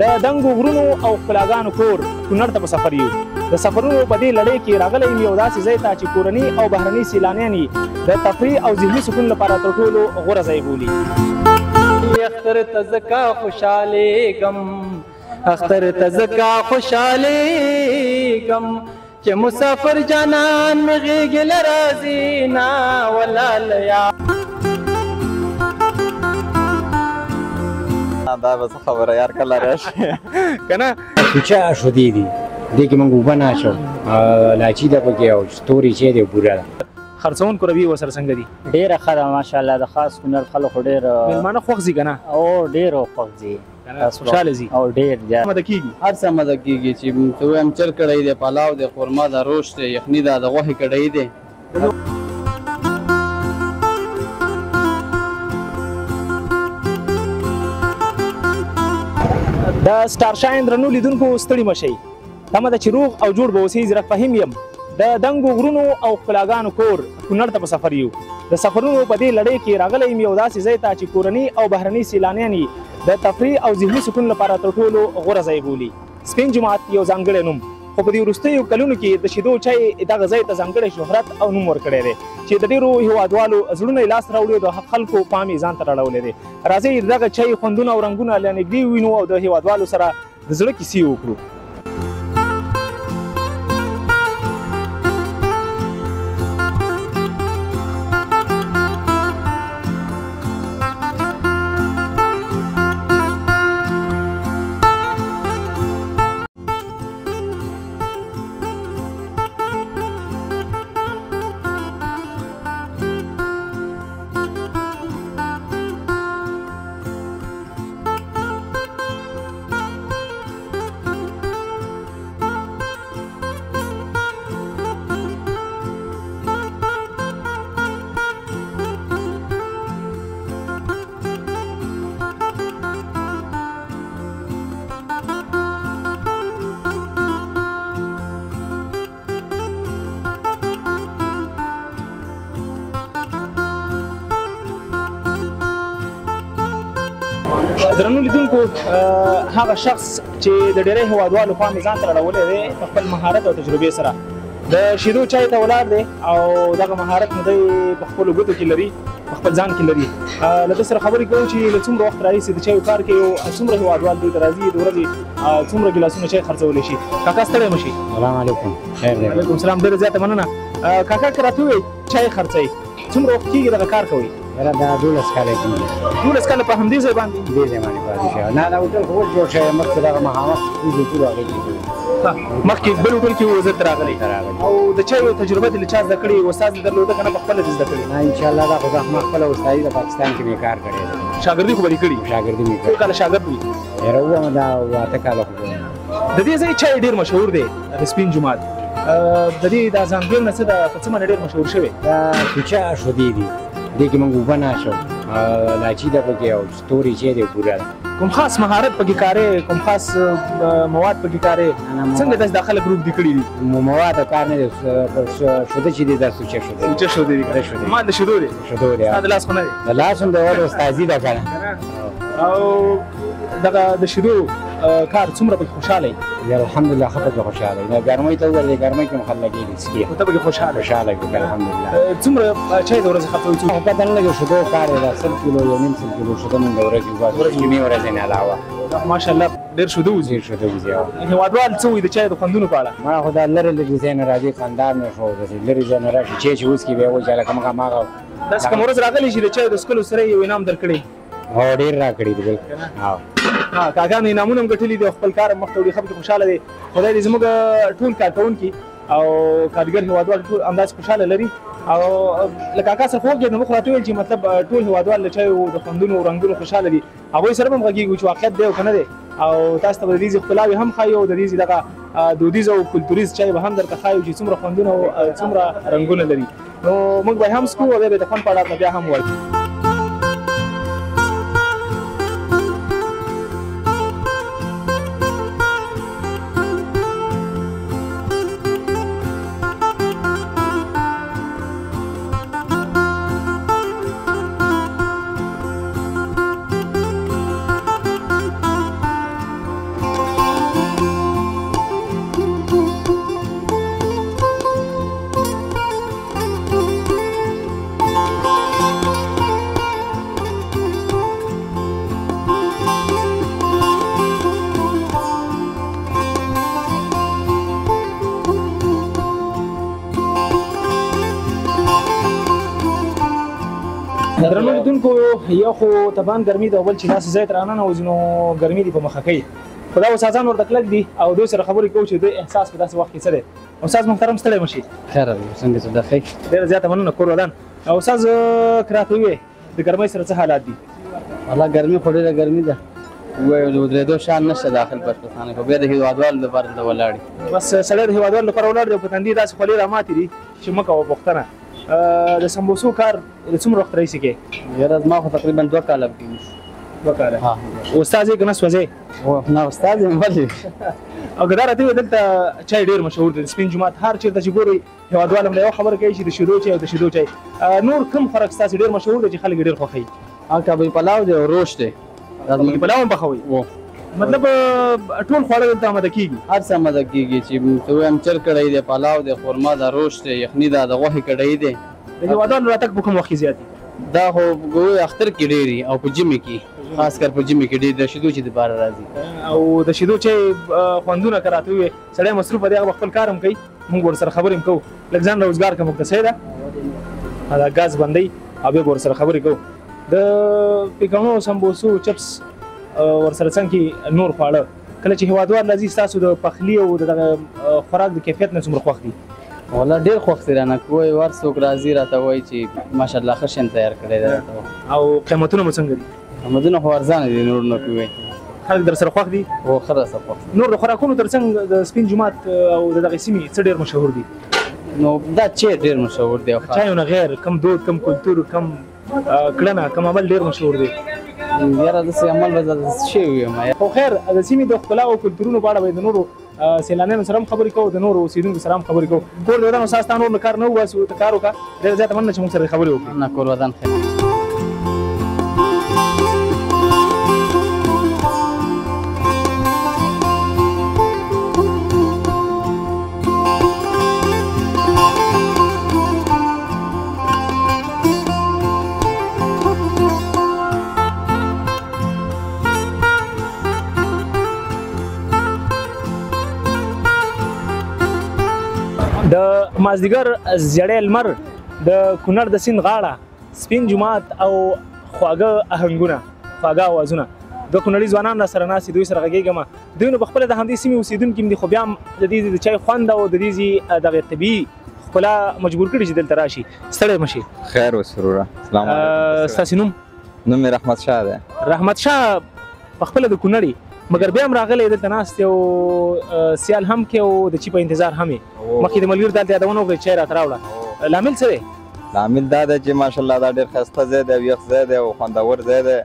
د دنګو غرونو او ښکلاګانو کور کونړ ته په سفر یو. د سفرونو په دې لړۍ کې راغلی یم یو داسې ځای ته چې کورني او بهرني سیلانیان یې د تفریح او ذهني سکون لپاره تر ټولو غوره ځای بولي. اختر ته ځکه خوشحالېږم، اختر ته ځکه خوشحالېږم چې مسافر جانان مې غېږې له راځي نه ولالیه. دا به څه خبره یار کله راشي که نه کوچه شودې دي دې کې موږ اوبه نه اچوو، لاچي ده پکې او ستوري چې دی بوره ده. خرڅونکو رویې ورسره څنګه دي؟ ډېره ښه ده ماشاءالله. د خاص کونړ خلک خو ډېر مېلمانه خوښ ځي که نه؟ او ډېر خوښ ځي، خوشحاله ځي او ډېر زیات مده کېږي. هر څه مده کېږي چې وایم چر کړی دی، پلاو دی، قورمه ده، روش دی، یخني ده، د غوښې کړی دی. د سټار شاین درنو لیدونکو ستړي مه شئ، تمه ده چې روغ او جوړ به اوسئ. زه فهیم یم د دنګو غرونو او ښکلاګانو کور کونړ ته په سفر یو. د سفرونو په دې لړۍ کې راغلی یم یو داسې ځای ته چې کورني او بهرني سیلانیان یې د تفریح او ذهني سکون لپاره تر ټولو غوره ځای بولي. سپین جومات یو ځانګړی نوم، خو په دې وروستیو کلونو کې د شیدو چای دغه ځای ته ځانګړی شهرت او نوم ورکړی دی چې د ډېرو هېوادوالو زړونه یې لاس راوړي او د خلکو پام یې ځان ته راړولی دی. راځئ دغه چای خوندونه او رنګونه له نږدې ووینو او د هېوادوالو سره د زړه کیسې وکړو. درنو لیدونکو، هغه شخص چې د ډېری هېوادوالو پام یې ځان ته راړولی دی په خپل مهارت او تجربې سره د شیدو چای ته ولاړ دی او دغه مهارت نو دی په خپلو ګوتو کې لري، په خپل ځان کې لري. له ده سره خبرې کوو چې له څومره وخت راهیسې د چایو کار کوي او څومره هېوادوال دلته راځي د ورځې څومره ګیلاسونه چای خرڅولی شي. کاکا ستړی مه شي. سلام علیکم. خیر دی. وعلیکم سلام. ډېره زیاته مننه. کاکا که راته ووایي چای خرڅوئ څومره وخت کېږي دغه کار کوئ؟ یاره دا 12 کاله کېږي. 12 کاله په همدې ځای باندې؟ دې ځای باندې پاتې شوی. نه دا هوټل خو اوس جوړ شوی، مخکې دغه مخامخ ټول هغې کې مخکې بل هوټل کې وو زه ته راغلی. او د چایو تجربه دې له چا زده کړې؟ استاد دې درلوده که نه په خپله دې زده کړې؟ نه انشاءالله دا خو زه خپله استادي د پاکستان کې مې کار کړی دی. شاګردي خو به دې کړي؟ شاګردي مې څو کاله شاګرد وي؟ یاره ووایم دا 8 کاله خو به. د دې ځای چای ډېر مشهور دی د سپین جومات. د دې دا ځانګړنه څه ده؟ په څه باندې ډېر مشهور شوی؟ دا کوچه شودې دي دې کې موږ اوبه نه اچوو، لاچي ده پکې او ستوري چې دی بوره ده. کوم خاص مهارت پکې کارې؟ کوم خاص مواد پکې کارې؟ څنګه داسې دا خلک ګروپ دي کړي دي؟ مواد کار نه دی، شوده چې دی دا سوچه شوده. سوچه شوده دي. ما د شیدو دی. شیدو دی. ستا د لاس خو نه دی؟ د لاس هم د ولې استازي ده که نه. او دغه د شیدو کار څومره پکې خوشحاله یې؟ یاره الحمدلله ښه پکې خوشحاله یم. ګرمۍ ته وویل ګرمۍ کې هم خلک لګېږي څښي. خو ته پکې خوشحاله یې؟ خوشحاله یم الحمدلله. څومره چای د ورځې خرڅوئ؟ خو پته نه لګي شیدو کار دی، دا 100 کیلو یا نیم 100 کیلو شیده مونږ د ورځې وباسو، جمعې ورځې نه علاوه. ماشاءالله ډېر شیدو وځي. ډېر شیده وځي. هېوادوال څه وایي د چای د خوندونو په اړه؟ ما خو دا لرې لرې ځای نه راځي، خندار نه شو داسې لرې ځای نه راشي چای چې وڅکي بیا وایي چې هلکه موږ هماغه داسې کومه ورځ راغلی چې د چایو د څښلو سره یو انعام درکړی؟ هو ډېر راکړي دي بلکل. کاکانو انعامونه هم ګټلي دي او خپل کار هم مخته وړي، ښه پکې خوشحاله دی. خدای دې زموږ ټول کارکوونکي او کارګر هېوادوال ټول همداسې خوشحاله لري. او له کاکا سره خو وګورئ نو موږ راته وویل چې مطلب ټول هېوادوال له چایو د خوندونو او رنګونو خوشحاله دي. هغوی سره به هم غږېږو چې واقعیت دی او که نه دی، او تاسو ته به د دې ښکلاوې هم ښایو او د دې دغه دودیز او کلتوریز چای به هم درته ښایو چې څومره خوندونه او څومره رنګونه لري. نو موږ به هم څکو او بیا به د خوند په اړه بیا هم وایو. لیدونکو یو خو طبعا ګرمي ده او بل چې داسې ځای ته راننوځي نو ګرمي دې په مخه کوي خو دا استادان ورته کلک دي او دوی سره خبرې کوو چې دوی احساس په داسې وخت کې څه دی استاد محترم ستړی مه شي خیر دی څنګه چې دا ښه ډېره زیاته مننه کور ودان او استاد که راته ووایې د ګرمۍ سره څه حالات دي والله ګرمي خو ډېره ګرمي ده وایو د ودرېدو شان نشته داخل په اشپزخانه کې خو بیا د هېوادوالو لپاره دلته ولاړ یي بس سړی د هېوادوالو لپاره ولاړ دی او په تندي داسې خولې راماتې دي چې مه کوه پوښتنه د سمبوسو کار د څومره وخت راهیسې کوې یاره زما خو تقریبا 2 کاله کېږي 2 کاله ها استاد یې که نه سوځې نه استاد یم ولې او که دا راته ووایې دلته چای ډېر مشهور دی د سپین جومات هر چېرته چې ګورئ هېوادوال همدا یوه خبره کوي چې د شیدو چای او د شیدو چای نور کوم خوراک ستاسې ډېر مشهور دی چې خلک یې ډېر خوښوي کابل پلاو دی او روش دی کبابي پلاو هم پخوئ مطلب ټول خواړه دلته آماده کېږي هر څه آماده کېږي چې وایم چر کړی دی پلاو دی خورما ده روش دی یخني ده د غوښې کړی دی د هېوادوالو راتګ په کوم وخت کې زیات دي دا خو ګویا اختر کې ډېر او په ژمي کې خاص کر په ژمي کې ډېر د شیدو چې دپاره راځي او د شیدو چای خوندونه که راته ووایې سړی مصروفه دی هغه به خپل کار هم کوي مونږ ورسره خبرې هم کوو لږ ځان روزګار که موږ ته صحیح ده دا ګاز بندوي او بیا به ورسره خبرې کوو د پیکانو سمبوسو چپس ورسره څنګه نور خواړه کله چې هېوادوال راځي ستاسو د پخلي او د دغه خوراک د کیفیت نه څومره خوښ دي والله ډېر خوښ دی رانه کوی ور څوک راځي راته وایي چې ماشاءالله ښه شیان تیار کړی دی راته او قیمتونه مو څنګه دي قیمتونه خو ارزانه دي نور نه کوي خلک در سره خوښ دي هو ښه راسره خوښ دي نور د خوراکونو تر څنګ د سپین جومات او د دغې سیمې څه ډېر مشهور دي نو دا چای ډېر مشهور دی او چایو نه غیر کم دود کم کلتور کم کړنه کم عمل ډېر مشهور دی یاره داسې عمل به زه شوی یم خو خیر د سیمې د ښکلا او کلتورونو په اړه به د نورو سیلانیانو سره هم خبرې کوو د نورو اوسېدونکو سره هم خبرې کوو کور د ودان استاد ستا نور نه کار نه وباسي ته کار وکړه ډېره زیاته مننه چې موږ سره خبرې وکړې نه کور ودان خیر د مازدیګر زیړی لمر د کونړ د سیند غاړه سپین جومات او خواږه آهنګونه خواږه اوازونه د کونړي ځوانان را سره ناست دوی سره غږېږم دوی نو پخپله د همدې سیمې اوسېدونکي هم دي خو بیا هم د دې د چای خوند او د دې دغه طبیعي ښکلا مجبور کړي چې دلته راشي ستړی مه شي خیر وسروره سلام علیکم ستاسې نوم نوم مې رحمت شاه دی رحمت شاه پخپله د کونړي مګر بیا هم راغلی دلته ناست او سیال هم کې او د چي په انتظار هم یې مخکې د ملګرو دلته یادونه وکړې چای راته راوړه لامل څه دی لامل دا دی چې ماشاءالله دا ډېر ښایسته ځای دی او یخ ځای دی او خوندور ځای دی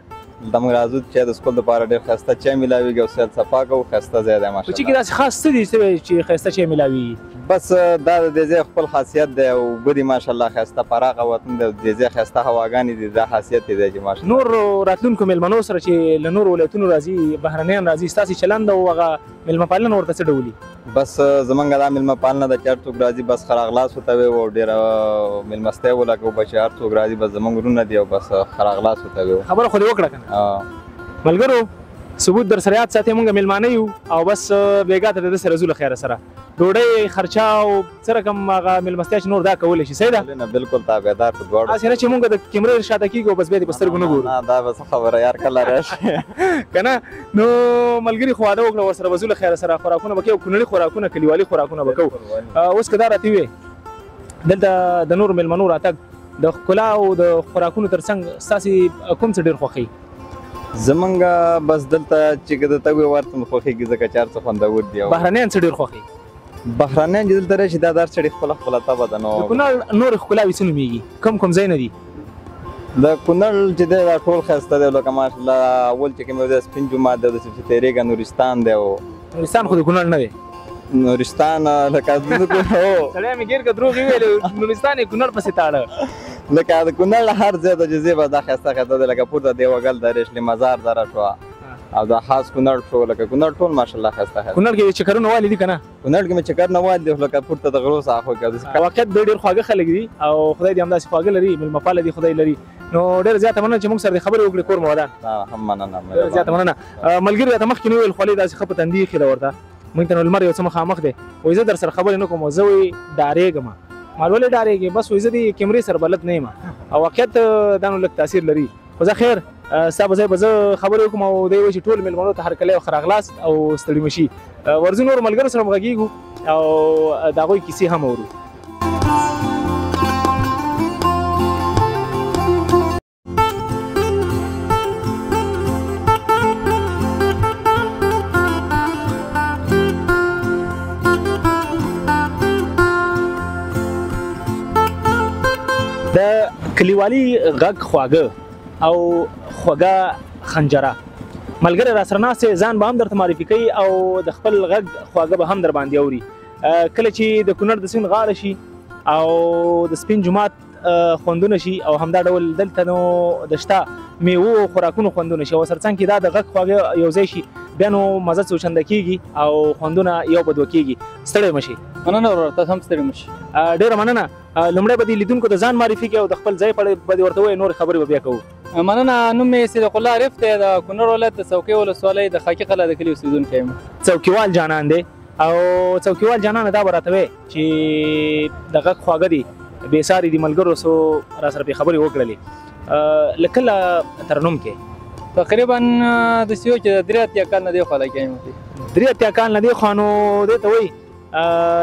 دلته موږ راځو چې د سکول دپاره ډېر ښایسته چای میلاویږي او سیل صفا کوو ښایسته ځای دی په چي کې داسې خاص څه دي چې ښایسته چای میلاویږي بس دا د دې ځای خپل خاصیت دی او اوبه دي ماشاءالله ښایسته پراخه وطن دی د دې ځای ښایسته هواګانې دي دا خاصیت یې دی چې ماشاءالله نور راتلونکو میلمنو سره چې له نورو ولایتونو راځي بهرنیان راځي ستاسې چلند او هغه میلمه پالنه ورته څه ډول بس زمونږ دا میلمه پالنه ده چې هر څوک راځي بس ښه راغلاست ورته وایو او ډېره میلمستیا ولګوو بس چې هر څوک راځي بس زمونږ وروڼه دي او بس ښه راغلاست ورته وایو خبره خو دې وکړه که نه ملګرو ثبوت در سره یاد ساتئ مونږ میلمانه یو او بس بېګا ته د ده سره ځو له خیره سره ډوډۍ خرچه او څه رقم هغه میلمستیا چې نور دا کولی شي صحیح ده نه بالکل تابعدار په دواړو هسې نه چې مونږ د کیمرې شاته کېږو بس بیا دې په سترګو نه ګورو نه دا به څه خبره یار کله راشي که نه نو ملګري خو واده وکړه ورسره به ځو له خیره سره خوراکونه به کوو کونړي خوراکونه کلیوالي خوراکونه به کوو اوس که دا راته ووایې دلته د نورو میلمنو راتګ د ښکلا او د خوراکونو تر څنګ ستاسې کوم څه ډېر خوښوي زمونږ بس دلته چې که درته ووایو ورته مې خوښېږي ځکه چې هر څه خوندور دي بهرنیان څه ډېر خوښوي بهرنیان چې دلته راشي دا د هر سړي خپله خپله طبع ده نو د کونړ نورې ښکلاوې څه نومېږي کوم ځایونه دي د کونړ چې دی دا ټول ښایسته دی لکه ماشاءالله اول چې کوم یو دی سپین جومات دی د سبزي تیرېږه نورستان دی او نورستان خو د کونړ نه دی نورستان لکه هو سړی مې ګیر که دروغ یې ویلې نورستان یې کونړ پسې تاړه لکه د کونړ هر ځای د جزې به دا ښایسته ښایسته دی لکه پورته دیوګل د ریشلي مزار دره شوه او دا خاص کونړ شو لکه کونړ ټول ماشاءالله ښایسته ښایسته کونړ کې چکرونه والي دي که نه کونړ کې مې چکر نه والي دي لکه پورته د غرو څخه واقعیت دوی ډېر خواږه خلک دي او خدای دې همداسې خواږه لري میلمه پاله دي خدای لري نو ډېره زیاته مننه چې موږ سره دې خبرې وکړې کور مو ودان هم مننه ډېره زیاته مننه ملګري راته مخکې نه ویل خولۍ داسې ښه په تندي ایښې ده ورته موږ ته نو لمر یو څه مخامخ دی وایي زه در سره خبرې نه کوم زه وایي ډارېږم ما ولې ډارېږې بس وایي زه دې کیمرې سره بلد نه یم او واقعیت دا نو لږ تاثیر لري خو زه خیر ستا په ځای به زه خبرې وکړم او دی وایي چې ټول مېلمنو ته هرکلی او ښه راغلاست او ستړي مه شي ورځو نورو ملګرو سره هم غږېږو او د هغوی کیسې هم اورو. د کلیوالي غږ خواږه او خوږه خنجره ملګری را سره ناست ځان به هم درته معرفي کوي او د خپل غږ خواږه به هم در باندې اوري. کله چې د کونړ د سیند غاړه شي او د سپین جومات خوندونه شي او همدا ډول دلته نو د شته میوو او خوراکونو خوندونه شي او سرڅنګ کې دا د غږ خواږه یو ځای شي بیا نو مزه څو چنده کېږي او خوندونه یو په دوه کېږي. ستړی مه شي. مننه وروره تاسو هم ستړي مه شئ. ډېره مننه. لومړی به دې لیدونکو د ځان معرفي کوي او د خپل ځای په اړه به دې ورته ووایي نورې خبرې به بیا کوو. مننه. نوم مې صدیق الله عارف دی د کونړ ولایت د څوکۍ ولسوالۍ د خاکي قلعه د کلي اوسېدونکی یم. څوکیوال جانان دی او څوکیوال جانانه دا به راته وایي چې د غږ خواږه دي بې ساري دي ملګرو سو را سره پرې خبرې وکړلې له کله ترنم کې تقریبا داسې وایي چې 83 کال نه دېخوا لګیا یم. 83 کال نه دېخوا نو دې ته وایي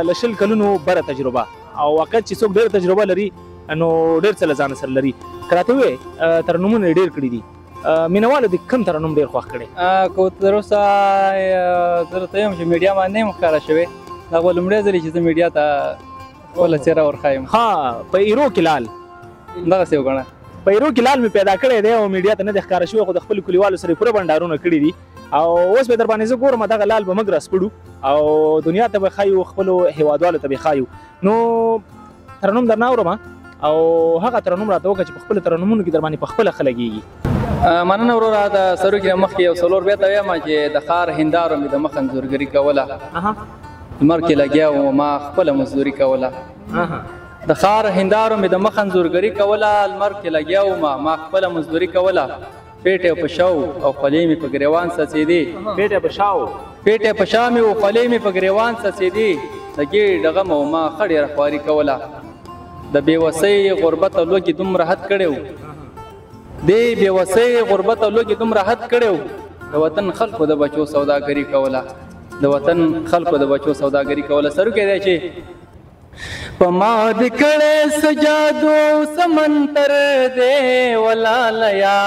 له 20 کلونو بره تجربه او واقعیت چې څوک ډېره تجربه لري نو ډېر څه له ځانه سره لري. که راته ووایې ترنمونه یې ډېر کړي دي مینهوالو دې کوم ترنم ډېر خوښ کړی؟ که تر اوسه زه درته وایم چې میډیا باندې یم ښکاره شوی دا به لومړی ځل چې زه میډیا ته خپله څېره ورښایم. ها په ایرو کې لال دغسې وګڼه په ایرو کې لال مې پیدا کړی دی او میډیا ته نه دی ښکاره شوی خو د خپلو کلیوالو سره یې پوره بنډارونه کړي دي او اوس به در باندې زه ګورم دغه لال به موږ راسپړو او دنیا ته به ښایو خپلو هېوادوالو ته به ښایو. نو ترنم درنه اورم او هغه ترنم راته وکړه چې په خپلو ترنمونو کې در باندې په خپله ښه لګېږي. مننه وروره د سروکي نه مخکې یو څلور بیا ته وایم چې د ښار هندارو مې د مخ انځورګري کوله لمر کې لګیا وم ما خپله مزدوري کوله. د ښار هندارو مې د مخ انځورګري کوله لمر کې لګیا وم ما خپله مزدوري کوله. پیټې په شاو او خولې مې په ګریوان څڅېدې. پیټې په شاو پیټې په شا مې و خولې مې په ګریوان څڅېدې. د ګېډ ډغم او ما ښه ډېره خواري کوله. د بېوسۍ غربت او لوږې دومره حد کړی و دې بېوسۍ غربت او لوږې دومره حد کړی و د وطن خلکو د بچو سوداګري کوله. د وطن خلکو د بچو سوداګري کوله. سروکی دی چې په ما دې کړی سجادو سمندر دې ولالیا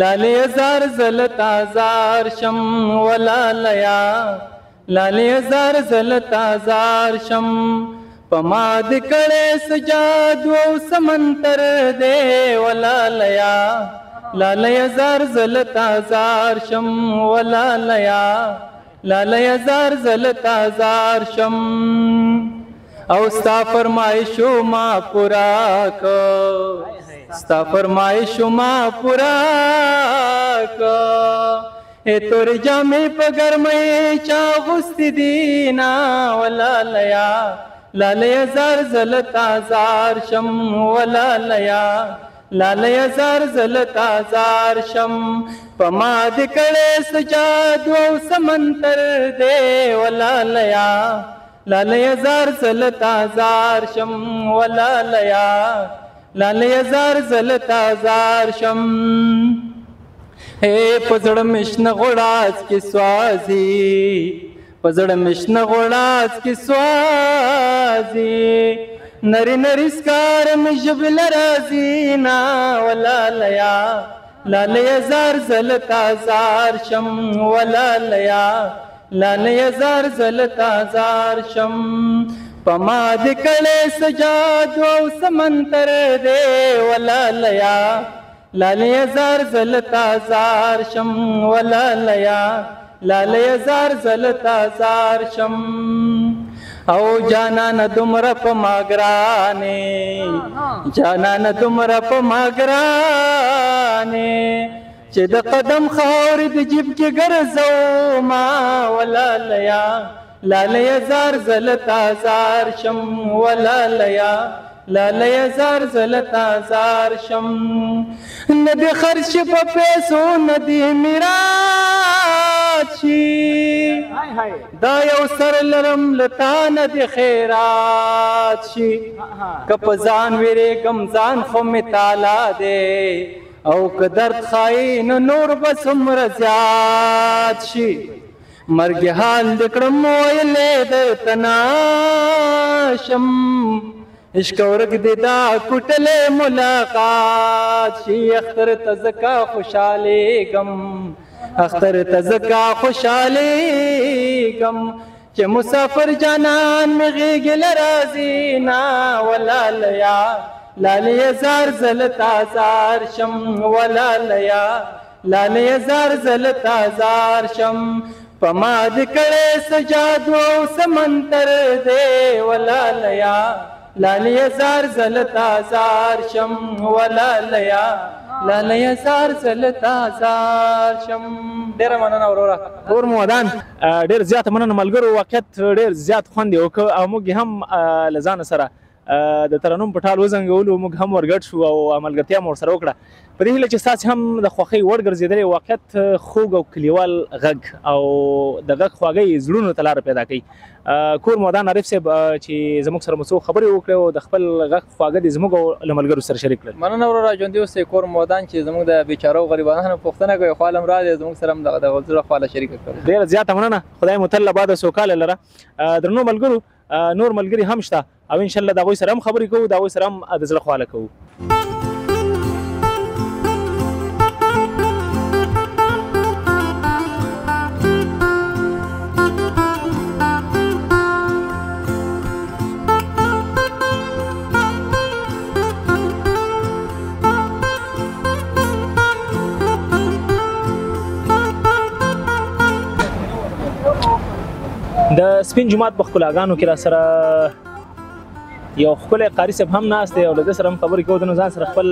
لالې زار زلتا زار شم ولالیا لالې زار زلتا زار شم په ما دې کړی سجادو سمندر دې ولالیا لالې زار زلتا زار شم ولالیا لالې زار زلتا زار شم او ستا فرمایشو ما پورا کو ستا فرمایشو ما پورا کو اے تور جامې په ګرمۍ چا غوستې دینا ولالیا لالې زار زلتا زار شم ولالیا لالې زار زلتا زار شم په ما دې کړی سجادو سمندر دې ولالیا لالې زار زلتا زار شم ولالیا لالې زار زلتا زار شم اے پزړ مشن غړاز کې سوازي پزړ مشن غړاز کې سوازي نری نری سکار مجبل رازي نا ولالیا لالې زار زلتا زار شم ولالیا لالې زار زلتا زار شم په ما دې کړی سجادو سمندر دې ولالیا لالې زار زلتا زار شم ولالیا لالې زار زلتا زار شم او جانان دومره په ما ګرانې جانان دومره په ما ګرانې چې د قدم خاورې د جیب کې ګرځو ما ولالیا لالې زار زلتا زار شم ولالیا لالې زار زلتا زار شم ندی خرچ په پیسو ندی میراث شي دا یو سر لرم لتا ندی خیرات شي که په ځان ویرېږم ځان خو مې تالا دی او که درد خای نو نور به څومره زیات شي مرګ حال دې کړم ویلې درته ناشم عشق ورک دې دا کوټلې ملاقات شي اختر ته ځکه خوشحالېږم اختر ته ځکه خوشحالېږم چې مسافر جانان مې غېږې له راځي نه ولالیا لالې زار زل تازار شم ولالیا لالې زار زل تازار شم پما دې کړې سجادو سمندر دې ولالیا لالې زار زل تازار شم ولالیا لالې زار زل تازار شم. ډېره مننه وروره. کور مو ودان ډېر زیاته مننه ملګرو واقعیت ډېر زیات خوند یې وکړ او موږ هم له ځانه سره د ترنم په ټال وزنګولو موږ هم ورګډ شو او ملګرتیا مو ورسره وکړه په دې هیله چې ستاسې هم د خوښۍ وړ ګرځېدلی واقعیت خوږ او کلیوال غږ او د غږ خواږی زړونو ته لاره پیدا کوي. کور مو ودان عارف صاحب چې زموږ سره مو څو خبرې وکړې او د خپل غږ خواږه دې زموږ له ملګرو سره شریک کړل. مننه وروره ژوندي اوسئ. کور مو ودان چې زموږ د بیچارو غریبانو پوښتنه کوي خو حال هم راغلی زموږ سره هم د زړه خواله شریکه کړل. ډېره زیاته مننه. خدای مو تل اباد سوکاله لره. درنو ملګرو نور ملګري هم شته او ان شاء الله د هغوی سره هم خبرې کوو د هغوی سره هم د زړه خواله کوو. د سپین جومات په ښکلاګانو کې را سره یو ښکلی قاري صاحب هم ناست دی او له ده سره هم خبرې کوو. د نو ځان سره خپل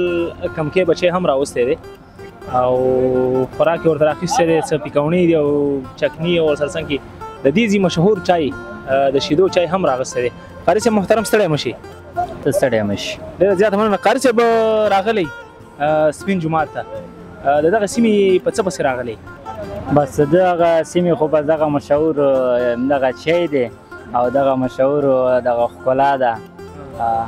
کمکی بچی هم راوستی دی او خوراک یې ورته راخیستی دی څه پیکوني دي او چکني او ورسره څنګ کې د دې ځي مشهور چای د شیدو چای هم راغستی دی. قاري صاحب محترم ستړی مه شي. ته ستړی مه شي. ډېره زیاته مننه. قاري صاحب راغلی سپین جومات ته د دغه سیمې په څه پسې راغلی؟ بس دغه سیمې خو بس دغه مشهور دغه چای دی او دغه مشهور دغه ښکلا ده.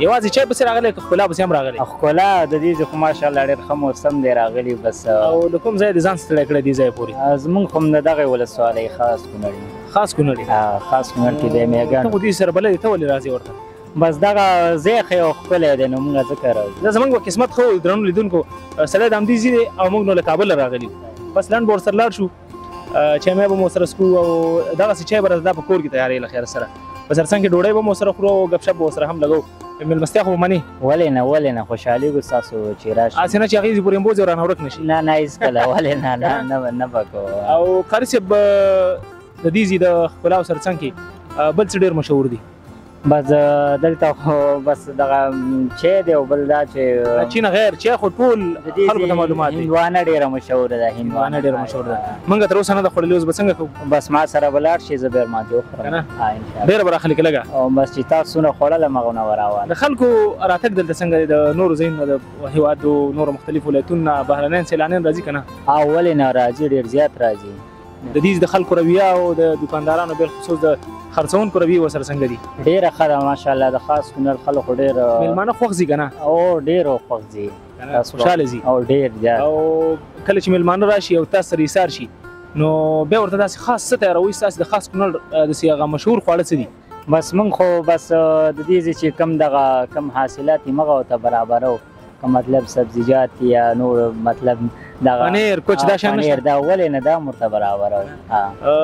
یوازې چای پسې راغلی که ښکلا پسې هم راغلی؟ ښکلا د دې ځای خو ماشاءالله ډېر ښه موسم دی راغلی. بس او له کوم ځای د ځان ستړی کړی دې ځای پورې؟ زمونږ خو هم د دغې ولسوالۍ خاص کونړ خاص کونړ خاص کونړ کې دی میګان. ته خو دې سره بلد ته ولې راځې ورته؟ بس دغه ځای ښه یو ښکلی دی نو موږ ځکه راځو. دا زموږ قسمت ښه و درنو لیدونکو سړی د همدې ځي دی او موږ نو له کابله راغلي بس لنډ به ورسره لاړ شو چای مای به مو سره څکو او دغسې چای به راته دا په کور کې تیارې له خیره سره په سرڅنګ کې ډوډۍ به مو سره خورو او ګپ شپ به ورسره هم لګو. مېلمستیا خو به منې؟ ولې نه ولې نه خوشحالېږو ستاسو چې راشئ. هسې نه چې هغې پورې امبوځې او رانه ورک نه شي. نه نه هېڅکله ولې نه به کوو. او قاري صاحب د دې ځي د ښکلاو سرڅنګ کې بل څه ډېر مشهور دي؟ بس دلته خو بس دغه چای دی او بل دا چې چای نه غیر چای خو ټول خلکو ته معلومات دي. هندوانه ډېره مشهوره ده. هندوانه ډېره مشهوره ده. موږ تر اوسه نه ده خوړلې اوس به څنګه کوو؟ بس ما سره به لاړ شي زه به ماته وخورم. ډېره به راخلي که لږه او بس چې تاسو نه خوړله مغونه وراوال. د خلکو راتګ دلته څنګه دی د نورو ځایونو د هېوادو نورو مختلفو ولایتونو نه بهرنیان سیلانیان راځي که نه؟ ولې نه راځي ډېر زیات راځي. د دې د خلکو رویه او د دکاندارانو بالخصوص د خرڅونکو رویه ورسره څنګه دي؟ ډېره ښه ده ماشاءالله. د خاص کونړ خلکو ډېر مېلمانه خوښ ځي که نه؟ او ډېر خوښ ځي خوشحاله ځي او ډېر زیات. او کله چې مېلمانه راشي او تاسو سره ایسار شي نو بیا ورته داسې خاص څه تیاروئ ستاسې د خاص کونړ داسې هغه مشهور خواړه څه دي؟ بس موږ خو بس د دې ځای چې کم دغه کم حاصلات یې مغه ورته برابرو که مطلب سبزیجات یا نور مطلب دغه پنیر کوچ دا شیان نشته؟ پنیر دا ولې نه دا ورته برابرو.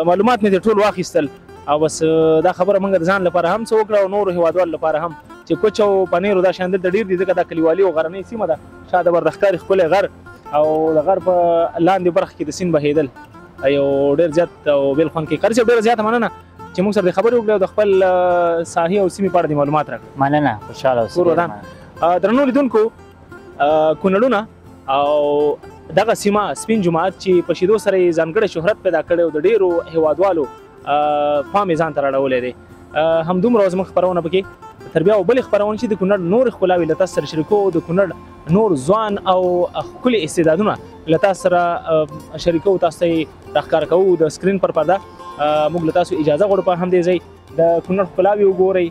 معلومات مې دې ټول واخیستل او بس دا خبره موږ د ځان لپاره هم څه وکړه او نورو هېوادوالو لپاره هم چې کوچ او پنیر او دا شیان دلته ډېر دي ځکه دا کلیوالي او غرنۍ سیمه ده. شا د بردخکاري ښکلی غر او د غر په لاندې برخه کې د سیند بهېدل یو ډېر زیات او بېل خوند کوي. قاري صاحب ډېره زیاته مننه چې موږ سره د خبرې وکړې او د خپل ساحې او سیمې په اړه دې معلومات راکړه. مننه خوشحاله اوسئ. کور ودان. درنو لیدونکو کونړونه او دغه سیمه سپین جومات چې په شیدو سره یې ځانګړی شهرت پیدا کړی او د ډېرو هېوادوالو پام یې ځان ته راړولی دی. همدومره زموږ خپرونه پکې تر بیا بلې خپرونې چې د کونړ نورې ښکلاوې له تاسو سره شریکوو د کونړ نور ځوان او ښکلي استعدادونه له تاسو سره شریکوو تاسو ته یې راښکاره کوو د سکرین پر پرده. موږ له تاسو اجازه غواړو په همدې ځای د کونړ ښکلاوې وګورئ.